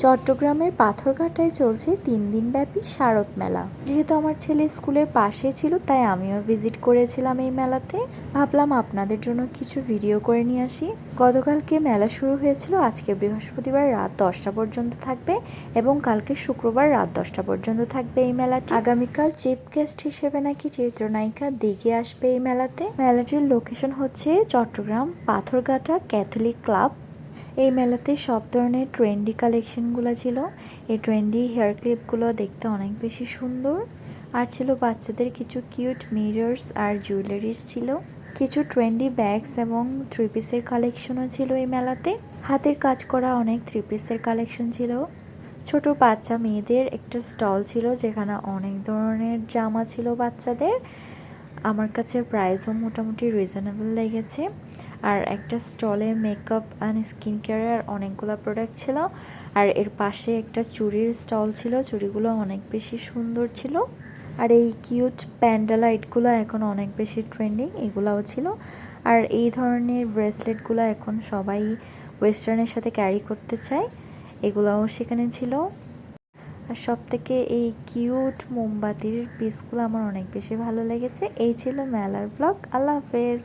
চট্টগ্রামের পাথরঘাটায় চলছে 3 দিনব্যাপী শারদ মেলা। যেহেতু আমার ছেলে স্কুলের পাশে ছিল, তাই আমিও ভিজিট করেছিলাম এই মেলাতে। ভাবলাম আপনাদের জন্য কিছু ভিডিও করে নিয়ে আসি। গতকালকে মেলা শুরু হয়েছিল, আজকে বৃহস্পতিবার রাত 10টা পর্যন্ত থাকবে এবং কালকে শুক্রবার রাত 10টা পর্যন্ত থাকবে এই মেলাটি। আগামীকাল চিফ গেস্ট হিসেবে নাকি চিত্রনায়িকা দিঘি আসবে এই মেলাতে। মেলাটির লোকেশন হচ্ছে চট্টগ্রাম পাথরঘাটা ক্যাথলিক ক্লাব। এই মেলাতে সব ধরনের ট্রেন্ডি কালেকশনগুলো ছিল। এই ট্রেন্ডি হেয়ার ক্লিপগুলো দেখতে অনেক বেশি সুন্দর। আর ছিল বাচ্চাদের কিছু কিউট মিরর্স আর জুয়েলারিস ছিল। কিছু ট্রেন্ডি ব্যাগস এবং থ্রি পিসের কালেকশনও ছিল এই মেলাতে। হাতের কাজ করা অনেক থ্রি পিসের কালেকশন ছিল। ছোট বাচ্চা মেয়েদের একটা স্টল ছিল, যেখানে অনেক ধরনের জামা ছিল বাচ্চাদের। আমার কাছে প্রাইসও মোটামুটি রিজনেবল লেগেছে। আর একটা স্টলে মেকআপ অ্যান্ড স্কিন কেয়ারের অনেকগুলো প্রোডাক্ট ছিল। আর এর পাশে একটা চুড়ির স্টল ছিল, চুড়িগুলো অনেক বেশি সুন্দর ছিল। আর এই কিউট প্যান্ডালাইটগুলো এখন অনেক বেশি ট্রেন্ডিং, এগুলাও ছিল। আর এই ধরনের ব্রেসলেটগুলো এখন সবাই ওয়েস্টার্নের সাথে ক্যারি করতে চায়, এগুলাও সেখানে ছিল। আর সব থেকে এই কিউট মোমবাতির পিসগুলো আমার অনেক বেশি ভালো লেগেছে। এই ছিল মেলার ব্লগ। আল্লাহ হাফেজ।